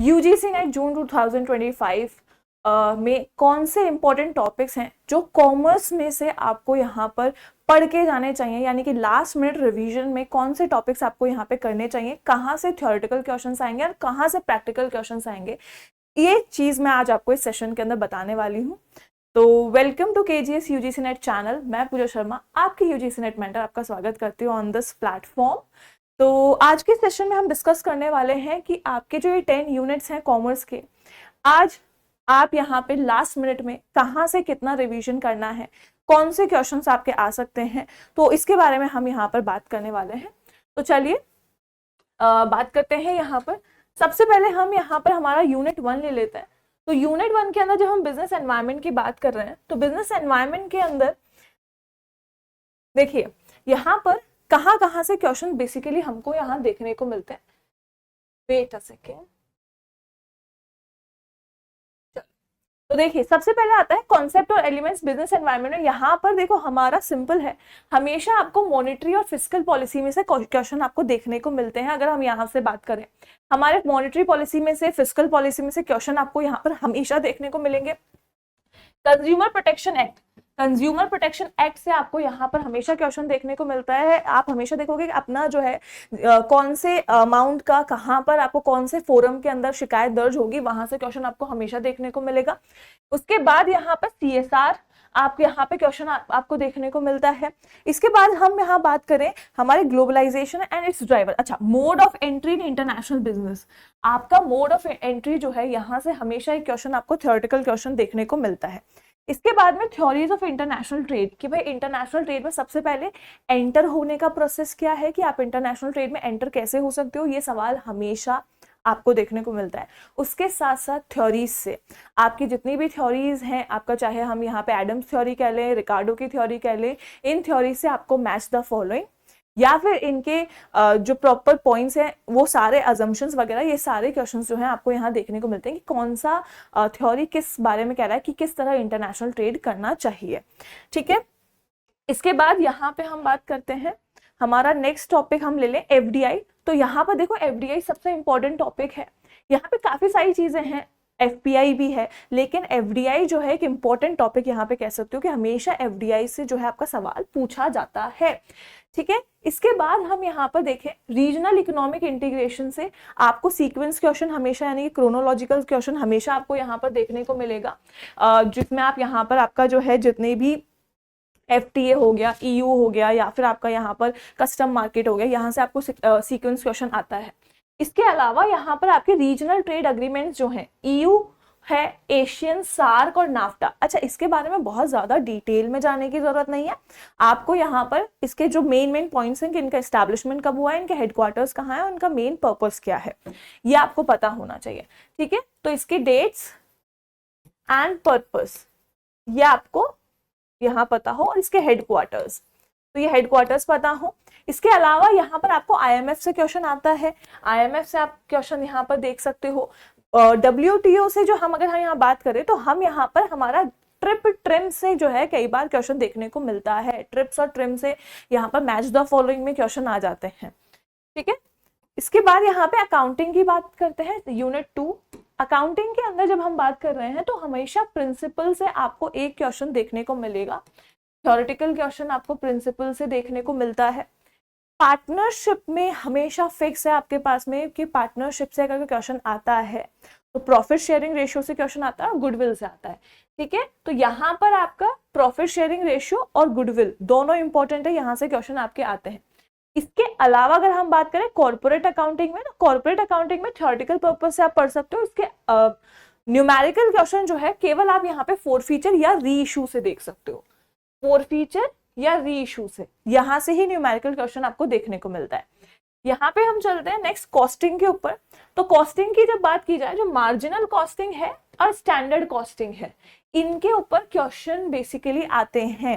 UGC net जून 2025 में कौन से इंपॉर्टेंट टॉपिक्स हैं जो कॉमर्स में से आपको यहाँ पर पढ़ के जाने चाहिए, यानी कि लास्ट मिनट रिवीजन में कौन से टॉपिक्स आपको यहाँ पे करने चाहिए, कहाँ से थ्योरेटिकल क्वेश्चंस आएंगे और कहाँ से प्रैक्टिकल क्वेश्चंस आएंगे, ये चीज़ मैं आज आपको इस सेशन के अंदर बताने वाली हूँ। तो welcome to KGS UGC NET channel. मैं पूजा शर्मा, आपकी यूजीसी नेट मेंटर, आपका स्वागत करती हूँ ऑन दिस प्लेटफॉर्म। तो आज के सेशन में हम डिस्कस करने वाले हैं कि आपके जो ये 10 यूनिट्स हैं कॉमर्स के, आज आप यहाँ पे लास्ट मिनट में कहाँ से कितना रिवीजन करना है, कौन से क्वेश्चंस आपके आ सकते हैं, तो इसके बारे में हम यहाँ पर बात करने वाले हैं। तो चलिए बात करते हैं। यहाँ पर सबसे पहले हम यहाँ पर हमारा यूनिट 1 ले लेते हैं। तो यूनिट 1 के अंदर जब हम बिजनेस एनवायरनमेंट की बात कर रहे हैं, तो बिजनेस एनवायरनमेंट के अंदर देखिए यहाँ पर कहाँ कहाँ से क्वेश्चन बेसिकली हमको यहाँ देखने को मिलते हैं। Wait a second. तो देखिए सबसे पहले आता है कॉन्सेप्ट और एलिमेंट्स बिजनेस एनवायरनमेंट में। यहाँ पर देखो हमारा सिंपल है, हमेशा आपको मॉनेटरी और फिस्कल पॉलिसी में से क्वेश्चन आपको देखने को मिलते हैं। अगर हम यहाँ से बात करें, हमारे मॉनेटरी पॉलिसी में से, फिस्कल पॉलिसी में से क्वेश्चन आपको यहाँ पर हमेशा देखने को मिलेंगे। Consumer protection act, consumer protection act से आपको यहाँ पर हमेशा क्वेश्चन देखने को मिलता है। आप हमेशा देखोगे कि अपना जो है कौन से अमाउंट का कहाँ पर आपको कौन से फोरम के अंदर शिकायत दर्ज होगी, वहां से क्वेश्चन आपको हमेशा देखने को मिलेगा। उसके बाद यहाँ पर सीएसआर, आप यहाँ पे क्वेश्चन आपको देखने को मिलता है। इसके बाद हम यहाँ बात करें हमारे ग्लोबलाइजेशन एंड इट्स ड्राइवर। अच्छा, mode of entry in international business, आपका मोड ऑफ एंट्री जो है यहाँ से हमेशा एक क्वेश्चन आपको थ्योरेटिकल क्वेश्चन देखने को मिलता है। इसके बाद में थ्योरीज ऑफ इंटरनेशनल ट्रेड, कि भाई इंटरनेशनल ट्रेड में सबसे पहले एंटर होने का प्रोसेस क्या है, कि आप इंटरनेशनल ट्रेड में एंटर कैसे हो सकते हो, ये सवाल हमेशा आपको देखने को मिलता है। उसके साथ साथ थ्योरीज से आपकी जितनी भी थ्योरीज हैं, आपका चाहे हम यहाँ पे एडम्स थ्योरी कह लें, रिकार्डो की थ्योरी कह लें, इन थ्योरी से आपको मैच द फॉलोइंग, या फिर इनके जो प्रॉपर पॉइंट्स हैं वो सारे अजम्पशंस वगैरह, ये सारे क्वेश्चंस जो हैं आपको यहाँ देखने को मिलते हैं कि कौन सा थ्योरी किस बारे में कह रहा है कि किस तरह इंटरनेशनल ट्रेड करना चाहिए। ठीक है, इसके बाद यहाँ पे हम बात करते हैं, हमारा नेक्स्ट टॉपिक हम ले लें एफडीआई। तो यहाँ पर देखो एफडीआई सबसे इंपॉर्टेंट टॉपिक है। यहाँ पे काफी सारी चीजें हैं, एफपीआई भी है, लेकिन एफडीआई जो है एक इंपॉर्टेंट टॉपिक यहाँ पे कह सकते हो कि हमेशा एफडीआई से जो है आपका सवाल पूछा जाता है। ठीक है, इसके बाद हम यहाँ पर देखें रीजनल इकोनॉमिक इंटीग्रेशन से आपको सीक्वेंस क्वेश्चन हमेशा, यानी कि क्रोनोलॉजिकल क्वेश्चन हमेशा आपको यहाँ पर देखने को मिलेगा, जिसमें आप यहाँ पर आपका जो है जितने भी एफटीए हो गया, ईयू हो गया, या फिर आपका यहाँ पर कस्टम मार्केट हो गया, यहाँ से आपको सीक्वेंस क्वेश्चन आता है। इसके अलावा यहाँ पर आपके रीजनल ट्रेड अग्रीमेंट्स जो हैं, ईयू है, एशियन, सार्क और नाफ्टा। अच्छा, इसके बारे में बहुत ज्यादा डिटेल में जाने की जरूरत नहीं है, आपको यहाँ पर इसके जो मेन पॉइंट्स हैं कि इनका एस्टैब्लिशमेंट कब हुआ है, इनके हेडक्वार्टर्स कहाँ है, उनका मेन पर्पस क्या है, ये आपको पता होना चाहिए। ठीक है, तो इसके डेट्स एंड पर्पस ये आपको यहाँ पता हो, और इसके हेडक्वार्टर्स, तो ये हेडक्वार्टर्स पता हो। इसके अलावा यहाँ पर आपको आईएमएफ से क्वेश्चन आता है, आईएमएफ से आप क्वेश्चन यहाँ पर देख सकते हो। डब्ल्यूटीओ से जो हम अगर हम यहाँ बात करें, तो हम यहाँ पर हमारा ट्रिप ट्रिम से जो है कई बार क्वेश्चन देखने को मिलता है। ट्रिप्स और ट्रिम से यहाँ पर मैच द फॉलोइंग में क्वेश्चन आ जाते हैं। ठीक है, इसके बाद यहाँ पे अकाउंटिंग की बात करते हैं, यूनिट 2। अकाउंटिंग के अंदर जब हम बात कर रहे हैं, तो हमेशा प्रिंसिपल से आपको एक क्वेश्चन देखने को मिलेगा, थ्योरेटिकल क्वेश्चन आपको प्रिंसिपल से देखने को मिलता है। पार्टनरशिप में हमेशा फिक्स है आपके पास में कि पार्टनरशिप से अगर क्वेश्चन आता है तो प्रॉफिट शेयरिंग रेशियो से क्वेश्चन आता है और गुडविल से आता है। ठीक है, तो यहाँ पर आपका प्रॉफिट शेयरिंग रेशियो और गुडविल दोनों इंपॉर्टेंट है, यहाँ से क्वेश्चन आपके आते हैं। इसके अलावा अगर हम बात करें कॉर्पोरेट अकाउंटिंग में, तो कॉर्पोरेट अकाउंटिंग में थ्योरेटिकल पर्पस से आप पढ़ सकते हो। इसके न्यूमेरिकल क्वेश्चन जो है केवल आप यहाँ पे फोरफीचर या री इशू से देख सकते हो, फोरफीचर या री इशू से, यहाँ से ही न्यूमेरिकल क्वेश्चन आपको देखने को मिलता है। यहाँ पे हम चलते हैं नेक्स्ट कॉस्टिंग के ऊपर। तो कॉस्टिंग की जब बात की जाए, जो मार्जिनल कॉस्टिंग है और स्टैंडर्ड कॉस्टिंग है, इनके ऊपर क्वेश्चन बेसिकली आते हैं।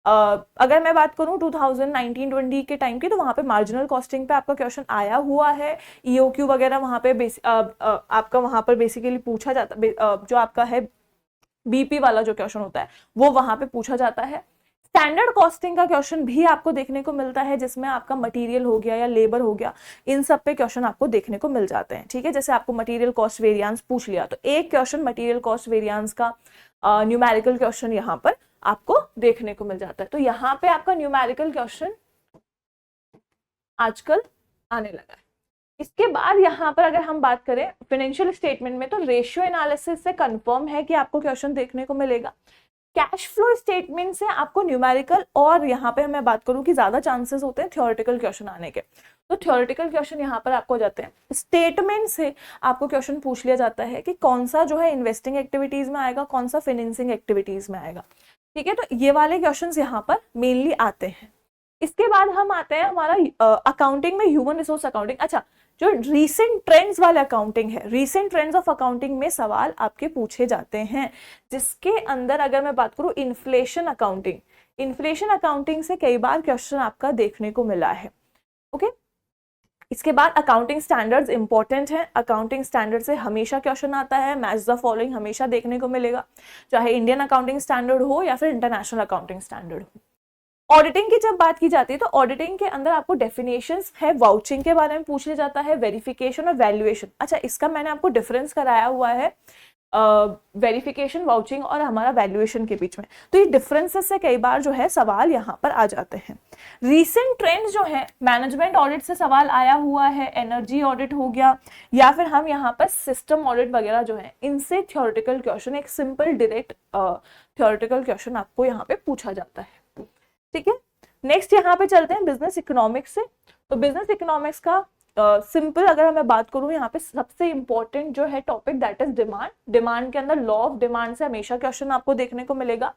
अगर मैं बात करूं 2019-20 के टाइम की, तो वहां पे मार्जिनल कॉस्टिंग पे आपका क्वेश्चन आया हुआ है। ईओक्यू वगैरह वहां पे आपका वहां पर बेसिकली पूछा जाता, जो आपका है बीपी वाला जो क्वेश्चन होता है वो वहां पे पूछा जाता है। स्टैंडर्ड कॉस्टिंग का क्वेश्चन भी आपको देखने को मिलता है, जिसमें आपका मटेरियल हो गया या लेबर हो गया, इन सब पे क्वेश्चन आपको देखने को मिल जाते हैं। ठीक है, जैसे आपको मटेरियल कॉस्ट वेरिएंस पूछ लिया तो एक क्वेश्चन मटेरियल कॉस्ट वेरिएंस का न्यूमेरिकल क्वेश्चन यहाँ पर आपको देखने को मिल जाता है। तो यहाँ पे आपका न्यूमेरिकल क्वेश्चन आजकल आने लगा है। इसके बाद यहाँ पर अगर हम बात करें फाइनेंशियल स्टेटमेंट में, तो रेशियो एनालिसिस से कंफर्म है कि आपको क्वेश्चन देखने को मिलेगा। कैश फ्लो स्टेटमेंट से आपको न्यूमेरिकल, और यहाँ पे मैं बात करूं कि ज्यादा चांसेस होते हैं थ्योरेटिकल क्वेश्चन आने के, तो थ्योरेटिकल क्वेश्चन यहाँ पर आपको हो जाते हैं। स्टेटमेंट से आपको क्वेश्चन पूछ लिया जाता है कि कौन सा जो है इन्वेस्टिंग एक्टिविटीज में आएगा, कौन सा फाइनेंसिंग एक्टिविटीज में आएगा। ठीक है, तो ये वाले क्वेश्चन यहाँ पर मेनली आते हैं। इसके बाद हम आते हैं हमारा अकाउंटिंग में ह्यूमन रिसोर्स अकाउंटिंग। अच्छा, जो रीसेंट ट्रेंड्स वाले अकाउंटिंग है, रीसेंट ट्रेंड्स ऑफ अकाउंटिंग में सवाल आपके पूछे जाते हैं, जिसके अंदर अगर मैं बात करूं इन्फ्लेशन अकाउंटिंग, इन्फ्लेशन अकाउंटिंग से कई बार क्वेश्चन आपका देखने को मिला है। ओके, इसके बाद अकाउंटिंग स्टैंडर्ड्स इंपॉर्टेंट है, अकाउंटिंग स्टैंडर्ड से हमेशा क्वेश्चन आता है, मैच द फॉलोइंग हमेशा देखने को मिलेगा, चाहे इंडियन अकाउंटिंग स्टैंडर्ड हो या फिर इंटरनेशनल अकाउंटिंग स्टैंडर्ड हो। ऑडिटिंग की जब बात की जाती है तो ऑडिटिंग के अंदर आपको डेफिनेशंस है, वाउचिंग के बारे में पूछ लिया जाता है, वेरिफिकेशन और वैल्यूएशन। अच्छा, इसका मैंने आपको डिफरेंस कराया हुआ है वेरिफिकेशन, वाउचिंग और हमारा वैल्यूएशन के बीच में, तो ये डिफरेंसेस से कई बार जो है सवाल यहाँ पर आ जाते हैं। रीसेंट ट्रेंड जो है, मैनेजमेंट ऑडिट से सवाल आया हुआ है, एनर्जी ऑडिट हो गया, या फिर हम यहाँ पर सिस्टम ऑडिट वगैरह जो है, इनसे थ्योरेटिकल क्वेश्चन, एक सिंपल डायरेक्ट थ्योरेटिकल क्वेश्चन आपको यहाँ पे पूछा जाता है। ठीक है, नेक्स्ट यहाँ पे चलते हैं बिजनेस इकोनॉमिक्स से। तो बिजनेस इकोनॉमिक्स का सिंपल अगर मैं बात करूं, यहाँ पे सबसे इंपॉर्टेंट जो है topic that is demand. Demand के अंदर लॉ ऑफ डिमांड से हमेशा क्वेश्चन आपको देखने को मिलेगा।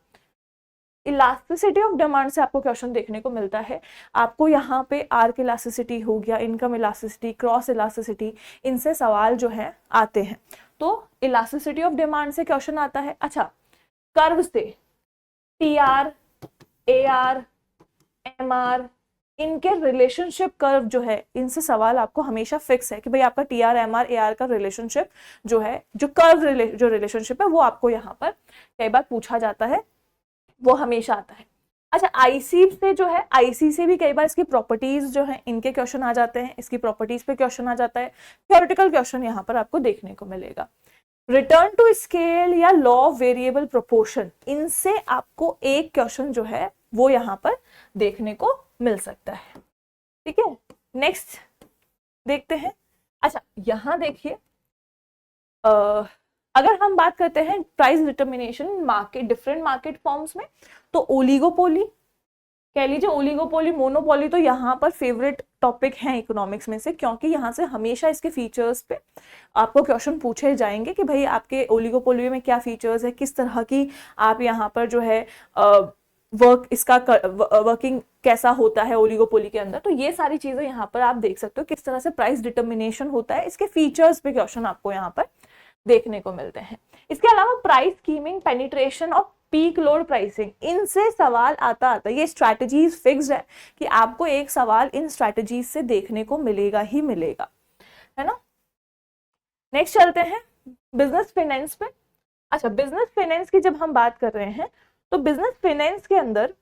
इलास्टिसिटी ऑफ डिमांड से आपको क्वेश्चन देखने को मिलता है। आपको यहाँ पे आर्क इलास्टिसिटी हो गया, इनकम इलास्टिसिटी, क्रॉस इलास्टिसिटी, इनसे सवाल जो है आते हैं। तो इलास्टिसिटी ऑफ डिमांड से क्वेश्चन आता है। अच्छा, कर्व से TR, AR, MR, इनके रिलेशनशिप कर्व जो है, इनसे सवाल आपको हमेशा फिक्स है कि भाई आपका TR, MR, AR का रिलेशनशिप जो है, जो कर्व जो रिलेशनशिप है, वो आपको यहाँ पर कई बार पूछा जाता है, वो हमेशा आता है। अच्छा, IC से जो है, IC से भी कई बार इसकी प्रॉपर्टीज जो है, इनके क्वेश्चन आ जाते हैं, इसकी प्रॉपर्टीज पे क्वेश्चन आ जाता है। थ्योरेटिकल क्वेश्चन यहाँ पर आपको देखने को मिलेगा। रिटर्न टू स्केल या लॉ ऑफ वेरिएबल प्रोपोर्शन, इनसे आपको एक क्वेश्चन जो है वो यहाँ पर देखने को मिल सकता है। ठीक है, नेक्स्ट देखते हैं। अच्छा, यहाँ देखिए, अगर हम बात करते हैं price determination market, different market forms में, तो ओलिगोपोली कह लीजिए, ओलिगोपोली, मोनोपोली, तो यहाँ पर फेवरेट टॉपिक है इकोनॉमिक्स में से, क्योंकि यहाँ से हमेशा इसके फीचर्स पे आपको क्वेश्चन पूछे जाएंगे कि भाई आपके ओलिगोपोली में क्या फीचर्स है, किस तरह की आप यहाँ पर जो है इसका वर्किंग कैसा होता है ओलिगोपोली के अंदर। तो ये सारी चीजें यहाँ पर आप देख सकते हो, किस तरह से प्राइस डिटर्मिनेशन होता है, इसके फीचर्स पे क्वेश्चन आपको यहाँ पर देखने को मिलते हैं। इसके अलावा प्राइस स्कीमिंग, पेनिट्रेशन और पीक लोड प्राइसिंग, इनसे सवाल आता ये स्ट्रैटेजीज फिक्स्ड है कि आपको एक सवाल इन स्ट्रैटेजीज से देखने को मिलेगा ही मिलेगा, है ना। नेक्स्ट चलते हैं बिजनेस फाइनेंस पे। अच्छा, बिजनेस फाइनेंस की जब हम बात कर रहे हैं तो बिजनेस फाइनेंस के अंदर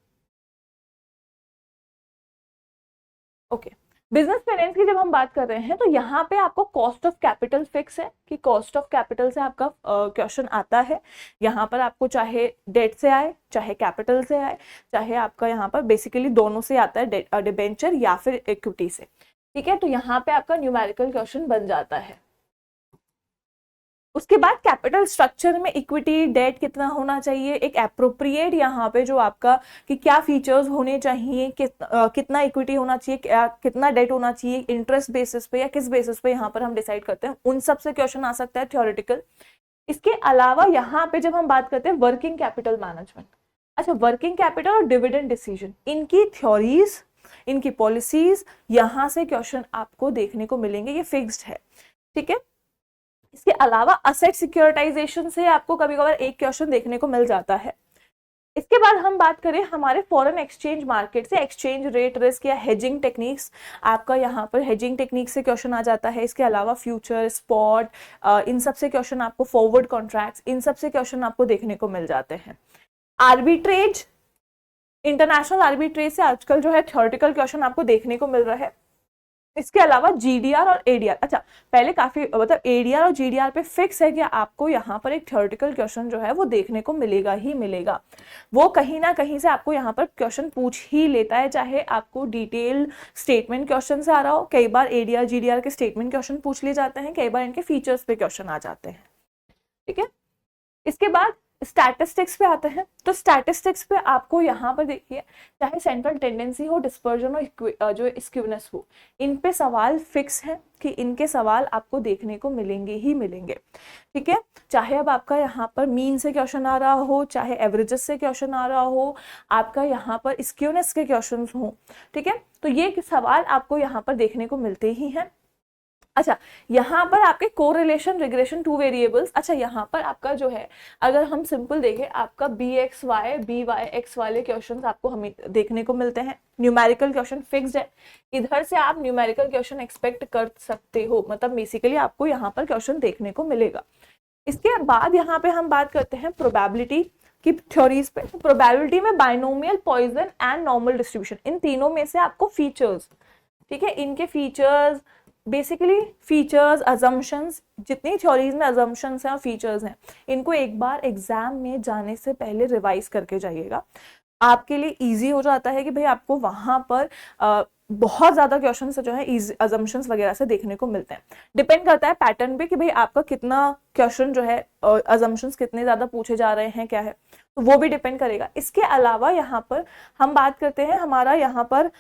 बिजनेस फाइनेंस की जब हम बात कर रहे हैं तो यहाँ पे आपको कॉस्ट ऑफ कैपिटल फिक्स है कि कॉस्ट ऑफ कैपिटल से आपका क्वेश्चन आता है। यहाँ पर आपको चाहे डेट से आए, चाहे कैपिटल से आए, चाहे आपका यहाँ पर बेसिकली दोनों से आता है, डिबेंचर या फिर इक्विटी से। ठीक है, तो यहाँ पे आपका न्यूमेरिकल क्वेश्चन बन जाता है। उसके बाद कैपिटल स्ट्रक्चर में इक्विटी, डेट कितना होना चाहिए, एक एप्रोप्रिएट यहाँ पे जो आपका कि क्या फीचर्स होने चाहिए, कितना इक्विटी होना चाहिए, कितना डेट होना चाहिए, इंटरेस्ट बेसिस पे या किस बेसिस पे यहाँ पर हम डिसाइड करते हैं, उन सब से क्वेश्चन आ सकता है थ्योरेटिकल। इसके अलावा यहाँ पे जब हम बात करते हैं वर्किंग कैपिटल मैनेजमेंट, अच्छा, वर्किंग कैपिटल और डिविडेंड डिसीजन, इनकी थ्योरीज, इनकी पॉलिसीज, यहाँ से क्वेश्चन आपको देखने को मिलेंगे, ये फिक्स्ड है। ठीक है, इसके अलावा असेट सिक्योरिटाइजेशन से आपको कभी कभार एक क्वेश्चन देखने को मिल जाता है। इसके बाद हम बात करें हमारे फॉरेन एक्सचेंज मार्केट से, एक्सचेंज रेट रिस्क या हेजिंग टेक्निक्स, आपका यहाँ पर हेजिंग टेक्निक से क्वेश्चन आ जाता है। इसके अलावा फ्यूचर, स्पॉट, इन सब से क्वेश्चन आपको, फॉरवर्ड कॉन्ट्रैक्ट्स, इन सब से क्वेश्चन आपको देखने को मिल जाते हैं। आर्बिट्रेज इंटरनेशनल आर्बिट्रेज से आजकल जो है थ्योरेटिकल क्वेश्चन आपको देखने को मिल रहा है। इसके अलावा जीडीआर और एडीआर, अच्छा पहले काफी मतलब एडीआर और जीडीआर पे फिक्स है कि आपको यहाँ पर एक थ्योरेटिकल क्वेश्चन जो है वो देखने को मिलेगा ही मिलेगा। वो कहीं ना कहीं से आपको यहाँ पर क्वेश्चन पूछ ही लेता है, चाहे आपको डिटेल स्टेटमेंट क्वेश्चन से आ रहा हो। कई बार एडीआर जीडीआर के स्टेटमेंट क्वेश्चन पूछ लिए जाते हैं, कई बार इनके फीचर्स पे क्वेश्चन आ जाते हैं। ठीक है, इसके बाद स्टैटिस्टिक्स पे आते हैं। तो स्टैटिस्टिक्स पे आपको यहाँ पर देखिए, चाहे सेंट्रल टेंडेंसी हो, डिस्पर्जन हो, जो स्क्यूनेस हो, इन पे सवाल फिक्स है कि इनके सवाल आपको देखने को मिलेंगे ही मिलेंगे। ठीक है, चाहे अब आपका यहाँ पर मीन से क्वेश्चन आ रहा हो, चाहे एवरेजेस से क्वेश्चन आ रहा हो, आपका यहाँ पर स्क्यूनेस के क्वेश्चन हो। ठीक है, तो ये सवाल आपको यहाँ पर देखने को मिलते ही हैं। अच्छा, यहाँ पर आपके कोरिलेशन रिग्रेशन टू वेरिएबल्स, अच्छा यहाँ पर आपका जो है, अगर हम सिंपल देखें, आपका b x y b y x वाले क्वेश्चंस आपको हमें देखने को मिलते हैं। न्यूमेरिकल क्वेश्चन फिक्स्ड है, इधर से आप न्यूमेरिकल क्वेश्चन एक्सपेक्ट कर सकते हो, मतलब बेसिकली आपको यहाँ पर क्वेश्चन देखने को मिलेगा। इसके बाद यहाँ पे हम बात करते हैं प्रोबेबिलिटी की थ्योरीज पे। प्रोबेबिलिटी में binomial, Poisson and normal distribution, इन तीनों में से आपको फीचर्स, ठीक है, इनके फीचर्स बेसिकली फीचर्स, अजम्पशंस, जितनी थ्योरीज में अजम्पशंस हैं और फीचर्स हैं, इनको एक बार एग्जाम में जाने से पहले रिवाइज करके जाइएगा। आपके लिए इजी हो जाता है कि भाई आपको वहां पर बहुत ज्यादा क्वेश्चन जो है अजम्पशंस वगैरह से देखने को मिलते हैं। डिपेंड करता है पैटर्न पे कि भाई आपका कितना क्वेश्चन जो है अजम्पशंस कितने ज्यादा पूछे जा रहे हैं, क्या है, तो वो भी डिपेंड करेगा। इसके अलावा यहाँ पर हम बात करते हैं, हमारा यहाँ पर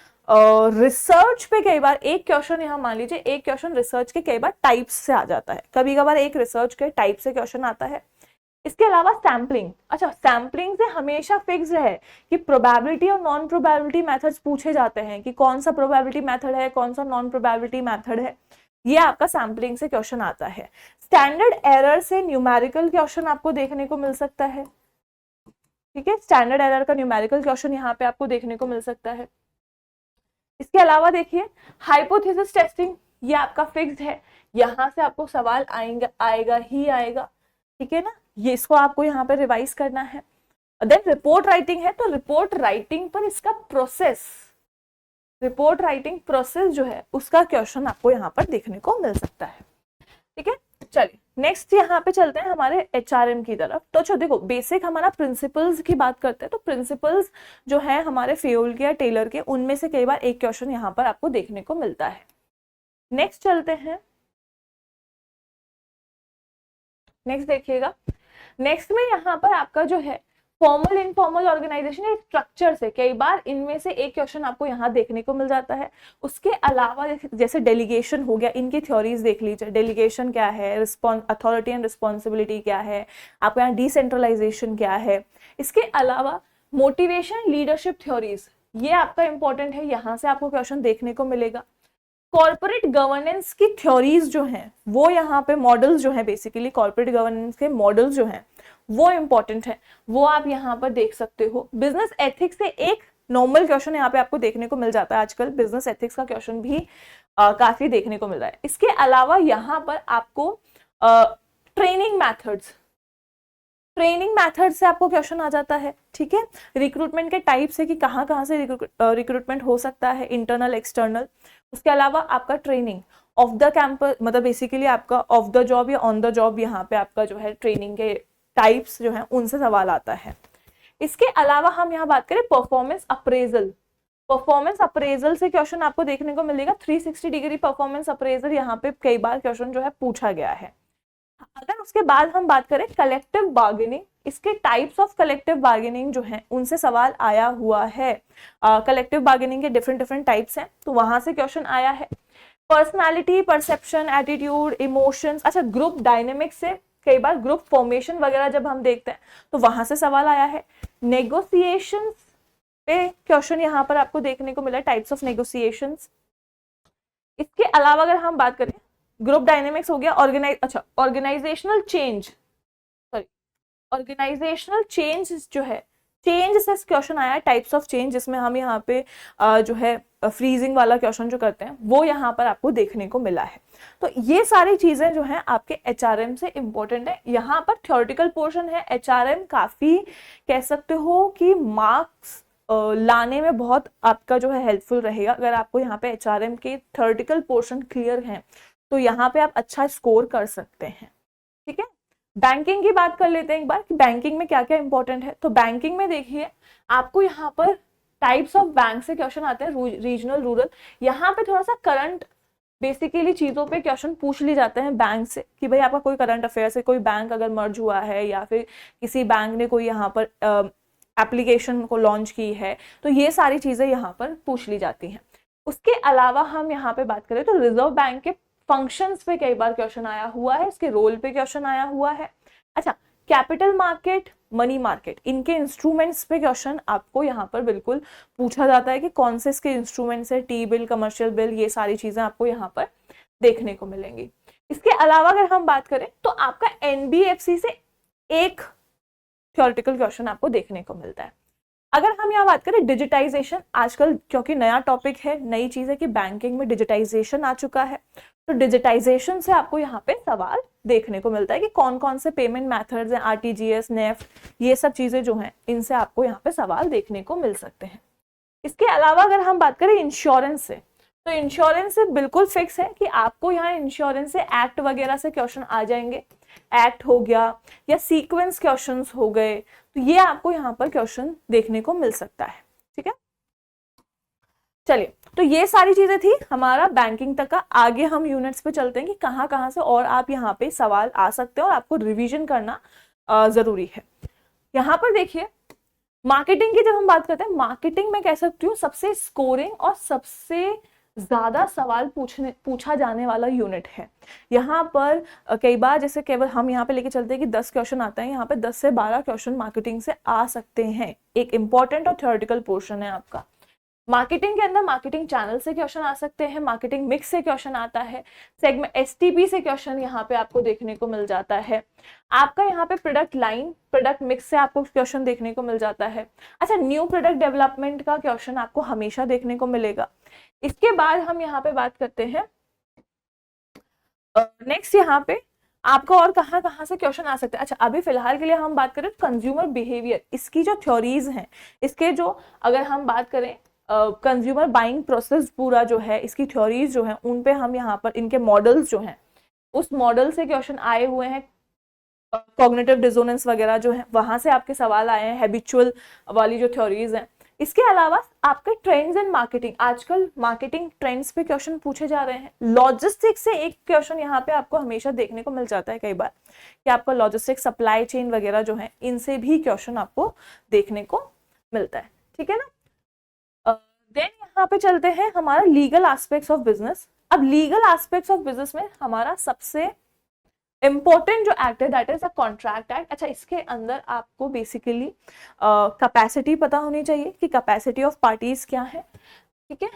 रिसर्च पे कई बार एक क्वेश्चन, यहाँ मान लीजिए एक क्वेश्चन रिसर्च के कई बार टाइप्स से आ जाता है, कभी कभार एक रिसर्च के टाइप से क्वेश्चन आता है। इसके अलावा सैम्पलिंग, अच्छा सैम्पलिंग से हमेशा फिक्स है कि प्रोबेबिलिटी और नॉन प्रोबेबिलिटी मेथड्स पूछे जाते हैं कि कौन सा प्रोबेबिलिटी मेथड है, कौन सा नॉन प्रोबेबिलिटी मेथड है, ये आपका सैम्पलिंग से क्वेश्चन आता है। स्टैंडर्ड एरर से न्यूमेरिकल क्वेश्चन आपको देखने को मिल सकता है। ठीक है, स्टैंडर्ड एरर का न्यूमेरिकल क्वेश्चन यहाँ पे आपको देखने को मिल सकता है। इसके अलावा देखिए हाइपोथेसिस टेस्टिंग, ये आपका फिक्स्ड है, यहां से आपको सवाल आएगा ही आएगा। ठीक है ना, ये इसको आपको यहाँ पे रिवाइज करना है। देन रिपोर्ट राइटिंग है, तो रिपोर्ट राइटिंग पर इसका प्रोसेस, रिपोर्ट राइटिंग प्रोसेस जो है उसका क्वेश्चन आपको यहाँ पर देखने को मिल सकता है। ठीक है, चलिए नेक्स्ट यहाँ पे चलते हैं हमारे एचआरएम की तरफ। तो अच्छा देखो, बेसिक हमारा प्रिंसिपल्स की बात करते हैं, तो प्रिंसिपल्स जो है हमारे फेयोल के या टेलर के, उनमें से कई बार एक क्वेश्चन यहाँ पर आपको देखने को मिलता है। नेक्स्ट चलते हैं, नेक्स्ट देखिएगा, नेक्स्ट में यहाँ पर आपका जो है फॉर्मल इनफॉर्मल ऑर्गेनाइजेशन या स्ट्रक्चर से कई बार इनमें से एक क्वेश्चन आपको यहाँ देखने को मिल जाता है। उसके अलावा जैसे डेलीगेशन हो गया, इनकी थ्योरीज देख लीजिए, डेलीगेशन क्या है, अथॉरिटी एंड रिस्पॉन्सिबिलिटी क्या है, आपको यहाँ डिसेंट्रलाइजेशन क्या है। इसके अलावा मोटिवेशन, लीडरशिप थ्योरीज, ये आपका इंपॉर्टेंट है, यहाँ से आपको क्वेश्चन देखने को मिलेगा। कॉर्पोरेट गवर्नेंस की थ्योरीज जो हैं वो यहाँ पे मॉडल्स जो हैं, बेसिकली कॉर्पोरेट गवर्नेंस के मॉडल्स जो हैं वो इंपॉर्टेंट है, वो आप यहाँ पर देख सकते हो। बिजनेस एथिक्स से एक नॉर्मल क्वेश्चन यहाँ पे आपको देखने को मिल जाता है, आजकल बिजनेस एथिक्स का क्वेश्चन भी काफी देखने को मिल रहा है। इसके अलावा यहाँ पर आपको ट्रेनिंग मेथड्स, ट्रेनिंग मेथड से आपको क्वेश्चन आ जाता है। ठीक है, रिक्रूटमेंट के टाइप से कि कहाँ कहाँ से रिक्रूटमेंट हो सकता है, इंटरनल एक्सटर्नल। उसके अलावा आपका ट्रेनिंग ऑफ द कैंपस, मतलब बेसिकली आपका ऑफ द जॉब या ऑन द जॉब, यहाँ पे आपका जो है ट्रेनिंग के टाइप्स जो है उनसे सवाल आता है। इसके अलावा हम यहाँ बात करें परफॉर्मेंस अप्रेजल, परफॉर्मेंस अप्रेजल से क्वेश्चन आपको देखने को मिलेगा। 360 डिग्री परफॉर्मेंस अप्रेजल यहाँ पे कई बार क्वेश्चन जो है पूछा गया है। अगर उसके बाद हम बात करें कलेक्टिव बार्गेनिंग, इसके टाइप्स ऑफ कलेक्टिव बार्गेनिंग जो है उनसे सवाल आया हुआ है। कलेक्टिव बार्गेनिंग के डिफरेंट टाइप्स हैं, तो वहां से क्वेश्चन आया है। पर्सनालिटी, परसेप्शन, एटीट्यूड, इमोशंस, अच्छा ग्रुप डायनेमिक्स से कई बार ग्रुप फॉर्मेशन वगैरह जब हम देखते हैं तो वहां से सवाल आया है। नेगोशिएशंस पे क्वेश्चन यहाँ पर आपको देखने को मिला, टाइप्स ऑफ नेगोशिएशंस। इसके अलावा अगर हम बात करें, ग्रुप डायनेमिक्स हो गया, organisational change, sorry organisational change जो है, चेंज से क्वेश्चन आया है, टाइप्स ऑफ चेंज, जिसमें हम यहाँ पे जो है फ्रीजिंग वाला क्वेश्चन जो करते हैं वो यहाँ पर आपको देखने को मिला है। तो ये सारी चीजें जो हैं आपके एचआरएम से इंपॉर्टेंट है। यहाँ पर थ्योरेटिकल पोर्शन है, एचआरएम काफी कह सकते हो कि मार्क्स लाने में बहुत आपका जो है हेल्पफुल रहेगा। अगर आपको यहाँ पे HRM के थ्योरेटिकल पोर्शन क्लियर है तो यहाँ पे आप अच्छा स्कोर कर सकते हैं। ठीक है, बैंकिंग की बात कर लेते हैं एक बार कि बैंकिंग में क्या क्या इंपॉर्टेंट है। तो बैंकिंग में देखिए आपको यहाँ पर टाइप्स ऑफ बैंक से क्वेश्चन आते हैं, रीजनल, रूरल। यहाँ पे थोड़ा सा करंट बेसिकली चीजों पे क्वेश्चन पूछ लिए जाते हैं बैंक से कि भाई आपका कोई करंट अफेयर से कोई बैंक अगर मर्ज हुआ है या फिर किसी बैंक ने कोई यहाँ पर एप्लीकेशन को लॉन्च की है, तो ये सारी चीजें यहाँ पर पूछ ली जाती हैं। उसके अलावा हम यहाँ पे बात करें तो रिजर्व बैंक के फंक्शंस पे कई बार क्वेश्चन आया हुआ है, इसके रोल पे क्वेश्चन आया हुआ है। अच्छा, कैपिटल मार्केट, मनी मार्केट, इनके इंस्ट्रूमेंट्स पे क्वेश्चन आपको यहाँ पर बिल्कुल पूछा जाता है कि कौन से इसके इंस्ट्रूमेंट्स है, टी बिल, कमर्शियल बिल, ये सारी चीजें आपको यहाँ पर देखने को मिलेंगी। इसके अलावा अगर हम बात करें तो आपका NBFC से एक थ्योरेटिकल क्वेश्चन आपको देखने को मिलता है। अगर हम यहाँ बात करें डिजिटाइजेशन, आजकल क्योंकि नया टॉपिक है, नई चीज है कि बैंकिंग में डिजिटाइजेशन आ चुका है, तो डिजिटाइजेशन से आपको यहाँ पे सवाल देखने को मिलता है कि कौन कौन से पेमेंट मेथड्स हैं, RTGS, नेफ्ट, ये सब चीजें जो हैं इनसे आपको यहाँ पे सवाल देखने को मिल सकते हैं। इसके अलावा अगर हम बात करें इंश्योरेंस से, तो इंश्योरेंस से बिल्कुल फिक्स है कि आपको यहाँ इंश्योरेंस से एक्ट वगैरह से क्वेश्चन आ जाएंगे, एक्ट हो गया या सीक्वेंस क्वेश्चंस हो गए, तो ये आपको यहाँ पर क्वेश्चन देखने को मिल सकता है। ठीक है, चलिए, तो ये सारी चीजें थी हमारा बैंकिंग तक का। आगे हम यूनिट्स पे चलते हैं कि कहाँ कहाँ से और आप यहाँ पे सवाल आ सकते हैं और आपको रिवीजन करना जरूरी है। यहाँ पर देखिए मार्केटिंग की जब हम बात करते हैं, मार्केटिंग में कह सकती हूँ सबसे स्कोरिंग और सबसे ज्यादा सवाल पूछा जाने वाला यूनिट है। यहाँ पर कई बार जैसे केवल हम यहाँ पे लेके चलते हैं कि 10 क्वेश्चन आता है, यहाँ पे 10 से 12 क्वेश्चन मार्केटिंग से आ सकते हैं। एक इंपॉर्टेंट और थ्योरेटिकल पोर्शन है आपका। मार्केटिंग के अंदर मार्केटिंग चैनल से क्वेश्चन आ सकते हैं, मार्केटिंग मिक्स से क्वेश्चन आता है, सेगमेंट STP से क्वेश्चन यहाँ पे आपको देखने को मिल जाता है। आपका यहाँ पे प्रोडक्ट लाइन, प्रोडक्ट मिक्स से आपको क्वेश्चन देखने को मिल जाता है। अच्छा, न्यू प्रोडक्ट डेवलपमेंट का क्वेश्चन आपको हमेशा देखने को मिलेगा। इसके बाद हम यहाँ पे बात करते हैं नेक्स्ट, यहाँ पे आपका और कहाँ कहाँ से क्वेश्चन आ सकते हैं। अच्छा, अभी फिलहाल के लिए हम बात करें कंज्यूमर बिहेवियर, इसकी जो थ्योरीज हैं, इसके जो अगर हम बात करें कंज्यूमर बाइंग प्रोसेस पूरा जो है, इसकी थ्योरीज जो है उन पे हम यहाँ पर इनके मॉडल्स जो हैं उस मॉडल से क्वेश्चन आए हुए हैं। कॉग्निटिव डिसोनेंस वगैरह जो है वहां से आपके सवाल आए हैं, हैबिचुअल वाली जो थ्योरीज हैं। इसके अलावा आपके ट्रेंड्स इन मार्केटिंग, आजकल मार्केटिंग ट्रेंड्स पे क्वेश्चन पूछे जा रहे हैं। लॉजिस्टिक्स से एक क्वेश्चन यहाँ पे आपको हमेशा देखने को मिल जाता है कई बार कि आपका लॉजिस्टिक्स, सप्लाई चेन वगैरह जो है इनसे भी क्वेश्चन आपको देखने को मिलता है। ठीक है ना। देन यहाँ पे चलते हैं हमारा लीगल एस्पेक्ट्स ऑफ बिजनेस। अब लीगल एस्पेक्ट्स ऑफ बिजनेस में हमारा सबसे इंपॉर्टेंट जो एक्ट है that is a contract act. अच्छा, इसके अंदर आपको बेसिकली कैपेसिटी पता होनी चाहिए कि कैपेसिटी ऑफ पार्टीज क्या है। ठीक है,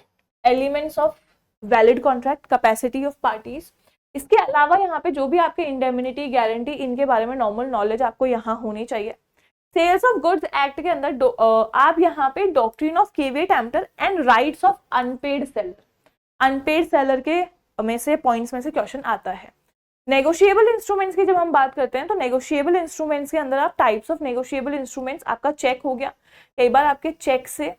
elements of valid contract, capacity of parties. इसके अलावा यहाँ पे जो भी आपके इंडेमिनिटी, गारंटी, इनके बारे में नॉर्मल नॉलेज आपको यहाँ होनी चाहिए। सेल्स ऑफ गुड्स एक्ट के अंदर आप यहाँ पे doctrine of caveat emptor and rights of unpaid seller, unpaid seller के में से पॉइंट्स में से क्वेश्चन आता है। नेगोशिएबल इंस्ट्रूमेंट्स की जब हम बात करते हैं तो नेगोशिएबल इंस्ट्रूमेंट्स के अंदर आप टाइप्स ऑफ नेगोशिएबल इंस्ट्रूमेंट्स, आपका चेक हो गया, कई बार आपके चेक से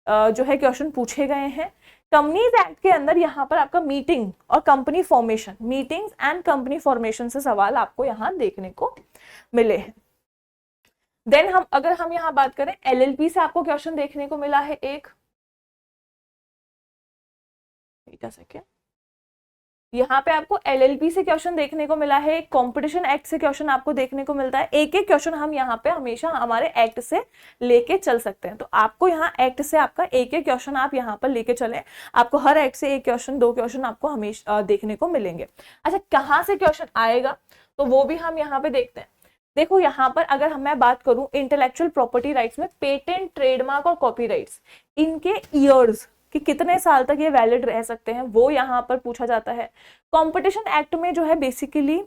जो है क्वेश्चन पूछे गए हैं। कंपनीज एक्ट के अंदर यहाँ पर आपका मीटिंग और company formation, meetings and company formation से सवाल आपको यहाँ देखने को मिले हैं। देन अगर हम यहाँ बात करें LLP से आपको क्वेश्चन देखने को मिला है एक सेकेंड, यहाँ पे आपको LLP से क्वेश्चन देखने को मिला है, कंपटीशन एक्ट से क्वेश्चन आपको देखने को मिलता है। एक एक क्वेश्चन हम यहाँ पे हमेशा हमारे एक्ट से लेके चल सकते हैं, तो आपको यहाँ एक्ट से आपका एक एक क्वेश्चन आप यहाँ पर लेके चले, आपको हर एक्ट से एक क्वेश्चन, 2 क्वेश्चन आपको हमेशा देखने को मिलेंगे। अच्छा, कहाँ से क्वेश्चन आएगा तो वो भी हम यहाँ पे देखते हैं। देखो यहाँ पर अगर मैं बात करूं इंटेलेक्चुअल प्रॉपर्टी राइट्स में, पेटेंट, ट्रेडमार्क और कॉपीराइट्स, इनके ईयर्स कि कितने साल तक ये वैलिड रह सकते हैं वो यहाँ पर पूछा जाता है। कंपटीशन एक्ट में जो है बेसिकली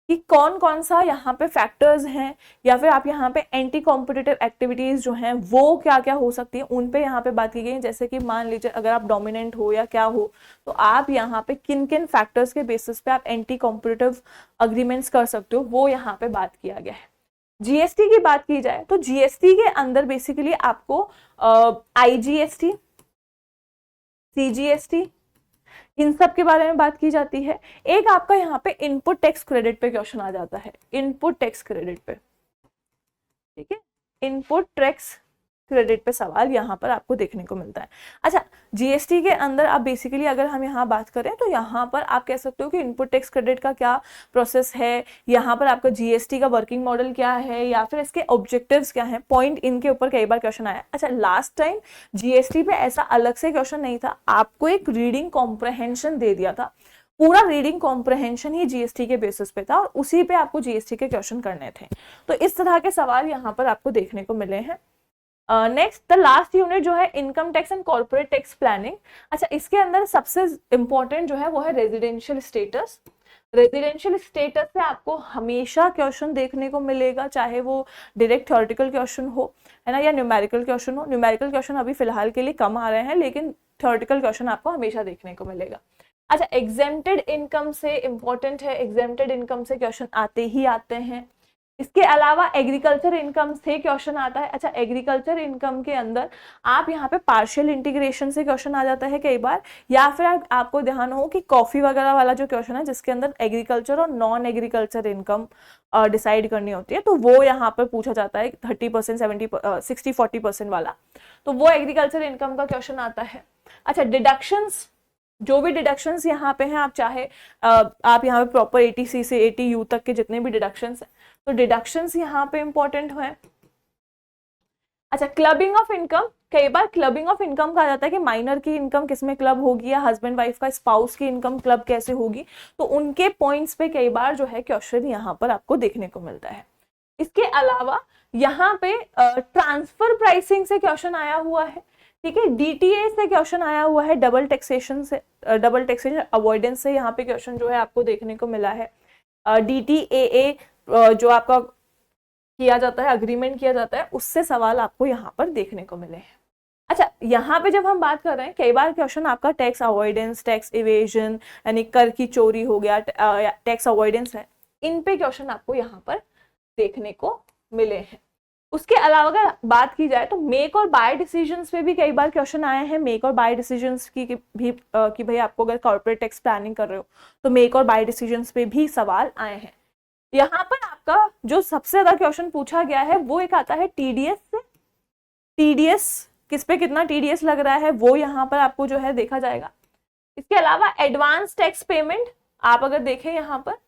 कि कौन कौन सा यहाँ पे फैक्टर्स हैं, या फिर आप यहाँ पे एंटी कॉम्पिटिटिव एक्टिविटीज जो हैं वो क्या क्या हो सकती है, उन पे यहाँ पे बात की गई। जैसे कि मान लीजिए अगर आप डोमिनेंट हो या क्या हो, तो आप यहाँ पे किन किन फैक्टर्स के बेसिस पे आप एंटी कॉम्पिटिटिव अग्रीमेंट्स कर सकते हो, वो यहाँ पे बात किया गया है। जीएसटी की बात की जाए तो जीएसटी के अंदर बेसिकली आपको आईजीएसटी, सीजीएसटी, इन सब के बारे में बात की जाती है। एक आपका यहाँ पे इनपुट टैक्स क्रेडिट पे क्वेश्चन आ जाता है, इनपुट टैक्स क्रेडिट पे, ठीक है, इनपुट टैक्स क्रेडिट पे सवाल यहाँ पर आपको देखने को मिलता है। अच्छा, जीएसटी के अंदर आप बेसिकली अगर हम यहाँ बात करें तो यहाँ पर आप कह सकते हो कि इनपुट टैक्स क्रेडिट का क्या प्रोसेस है, यहाँ पर आपका जीएसटी का वर्किंग मॉडल क्या है, या फिर इसके ऑब्जेक्टिव्स क्या हैं, पॉइंट इनके ऊपर कई बार क्वेश्चन आया। अच्छा, लास्ट टाइम जीएसटी पे ऐसा अलग से क्वेश्चन नहीं था, आपको एक रीडिंग कॉम्प्रहेंशन दे दिया था, पूरा रीडिंग कॉम्प्रहेंशन ही जीएसटी के बेसिस पे था और उसी पे आपको जीएसटी के क्वेश्चन करने थे। तो इस तरह के सवाल यहाँ पर आपको देखने को मिले हैं। नेक्स्ट द लास्ट यूनिट जो है income tax and corporate tax planning. अच्छा, इसके अंदर सबसे इंपॉर्टेंट जो है वो है रेजिडेंशियल स्टेटस। रेजिडेंशियल स्टेटस से आपको हमेशा क्वेश्चन देखने को मिलेगा, चाहे वो डायरेक्ट थ्योरेटिकल क्वेश्चन हो, है ना, या न्यूमेरिकल क्वेश्चन हो। न्यूमेरिकल क्वेश्चन अभी फिलहाल के लिए कम आ रहे हैं, लेकिन थ्योरेटिकल क्वेश्चन आपको हमेशा देखने को मिलेगा। अच्छा, एग्जेम्प्टेड इनकम से इंपॉर्टेंट है, एग्जेम्प्टेड इनकम से क्वेश्चन आते ही आते हैं। इसके अलावा एग्रीकल्चर इनकम से क्वेश्चन आता है। अच्छा, एग्रीकल्चर इनकम के अंदर आप यहाँ पे पार्शियल इंटीग्रेशन से क्वेश्चन आ जाता है कई बार, या फिर आपको ध्यान हो कि कॉफी वगैरह वाला जो क्वेश्चन है जिसके अंदर एग्रीकल्चर और नॉन एग्रीकल्चर इनकम डिसाइड करनी होती है, तो वो यहाँ पर पूछा जाता है 30%, 60-40% वाला, तो वो एग्रीकल्चर इनकम का क्वेश्चन आता है। अच्छा, डिडक्शंस, जो भी डिडक्शंस यहाँ पे हैं, आप चाहे आप यहाँ पे प्रॉपर 80C से 80U तक के जितने भी डिडक्शंस हैं, तो डिडक्शंस यहाँ पे इंपॉर्टेंट है। अच्छा, क्लबिंग ऑफ इनकम, कई बार क्लबिंग ऑफ इनकम कहा जाता है कि माइनर की इनकम किसमें क्लब होगी, या हस्बैंड वाइफ का स्पाउस की इनकम क्लब कैसे होगी, तो उनके पॉइंट्स पे कई बार जो है क्वेश्चन यहाँ पर आपको देखने को मिलता है। इसके अलावा यहाँ पे ट्रांसफर प्राइसिंग से क्वेश्चन आया हुआ है, ठीक है, डीटीए से क्वेश्चन आया हुआ है, डबल टैक्सेशन से, डबल टैक्सेशन अवॉइडेंस से यहाँ पे क्वेश्चन जो है आपको देखने को मिला है। डीटीएए जो आपका किया जाता है, अग्रीमेंट किया जाता है, उससे सवाल आपको यहाँ पर देखने को मिले हैं। अच्छा, यहाँ पे जब हम बात कर रहे हैं, कई बार क्वेश्चन आपका टैक्स अवॉइडेंस, टैक्स इवेजन, यानी कर की चोरी हो गया, टैक्स अवॉइडेंस है, इन पे क्वेश्चन आपको यहाँ पर देखने को मिले हैं। उसके अलावा अगर बात की जाए तो मेक और बाय डिसीजंस पे भी कई बार क्वेश्चन आए हैं। मेक और बाय डिसीजंस की भी कि भाई आपको अगर कॉर्पोरेट टैक्स प्लानिंग कर रहे हो तो मेक और बाय डिसीजंस पे भी सवाल आए हैं। यहाँ पर आपका जो सबसे ज्यादा क्वेश्चन पूछा गया है वो एक आता है टीडीएस से। टीडीएस किस पे कितना टीडीएस लग रहा है वो यहाँ पर आपको जो है देखा जाएगा। इसके अलावा एडवांस टैक्स पेमेंट, आप अगर देखें यहाँ पर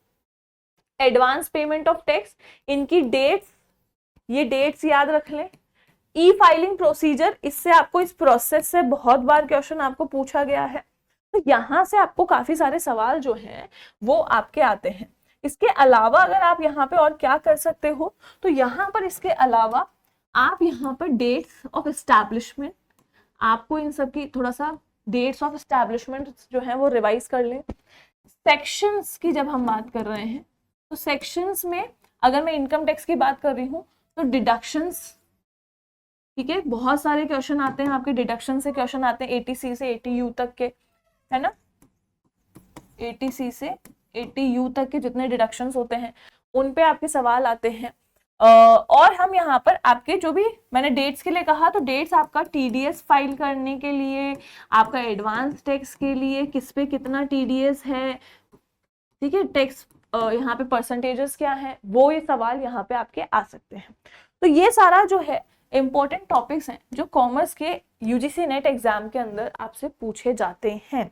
एडवांस पेमेंट ऑफ टैक्स, इनकी डेट्स, ये डेट्स याद रख लें। ई फाइलिंग प्रोसीजर, इससे आपको इस प्रोसेस से बहुत बार क्वेश्चन आपको पूछा गया है, तो यहाँ से आपको काफी सारे सवाल जो हैं वो आपके आते हैं। इसके अलावा अगर आप यहाँ पे और क्या कर सकते हो, तो यहाँ पर इसके अलावा आप यहाँ पर डेट्स ऑफ एस्टैब्लिशमेंट, आपको इन सब की थोड़ा सा डेट्स ऑफ एस्टैब्लिशमेंट जो है वो रिवाइज कर लें। सेक्शंस की जब हम बात कर रहे हैं तो सेक्शंस में अगर मैं इनकम टैक्स की बात कर रही हूँ तो डिडक्शंस, ठीक है, बहुत सारे क्वेश्चन आते हैं आपके डिडक्शन से क्वेश्चन आते हैं 80C से 80U तक के, है ना, 80C से 80U तक के जितने डिडक्शंस होते हैं उन पे आपके सवाल आते हैं। और हम यहाँ पर आपके जो भी मैंने डेट्स के लिए कहा, तो डेट्स आपका टीडीएस फाइल करने के लिए, आपका एडवांस टैक्स के लिए किस पे कितना टीडीएस है, ठीक है, टैक्स यहाँ पे परसेंटेजेस क्या है, वो ये सवाल यहाँ पे आपके आ सकते हैं। तो ये सारा जो है इंपॉर्टेंट टॉपिक्स हैं जो कॉमर्स के यूजीसी नेट एग्जाम के अंदर आपसे पूछे जाते हैं।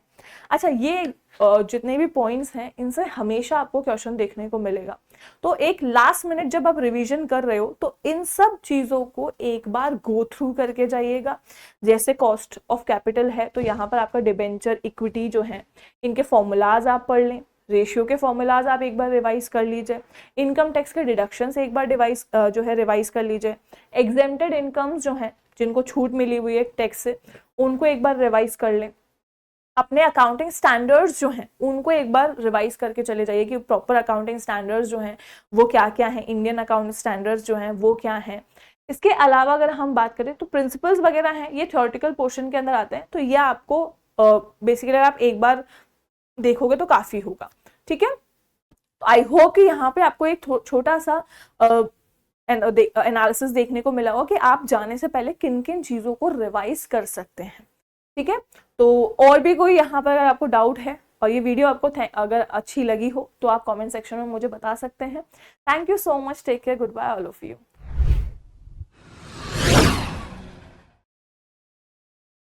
अच्छा, ये जितने भी पॉइंट्स हैं इनसे हमेशा आपको क्वेश्चन देखने को मिलेगा। तो एक लास्ट मिनट जब आप रिवीजन कर रहे हो तो इन सब चीजों को एक बार गो थ्रू करके जाइएगा। जैसे कॉस्ट ऑफ कैपिटल है तो यहाँ पर आपका डिबेंचर, इक्विटी जो है, इनके फॉर्मूलाज आप पढ़ लें, रेशियो के फॉर्मूलाज आप एक बार रिवाइज कर लीजिए, इनकम टैक्स के डिडक्शन से एक बार जो है रिवाइज कर लीजिए, एग्जेम्प्टेड इनकम्स जो हैं जिनको छूट मिली हुई है टैक्स से उनको एक बार रिवाइज कर लें, अपने अकाउंटिंग स्टैंडर्ड्स जो हैं उनको एक बार रिवाइज करके चले जाइए कि प्रॉपर अकाउंटिंग स्टैंडर्ड्स जो हैं वो क्या क्या हैं, इंडियन अकाउंटिंग स्टैंडर्ड्स जो हैं वो क्या हैं। इसके अलावा अगर हम बात करें तो प्रिंसिपल्स वगैरह हैं, ये थ्योरेटिकल पोर्शन के अंदर आते हैं, तो ये आपको बेसिकली आप एक बार देखोगे तो काफी होगा, ठीक है। तो आई होप कि यहाँ पे आपको एक छोटा सा एनालिसिस देखने को मिला होगा कि आप जाने से पहले किन किन चीज़ों को रिवाइज कर सकते हैं। ठीक है, तो और भी कोई यहाँ पर अगर आपको डाउट है और ये वीडियो आपको अगर अच्छी लगी हो तो आप कमेंट सेक्शन में मुझे बता सकते हैं। Thank you so much, take care, goodbye all of you.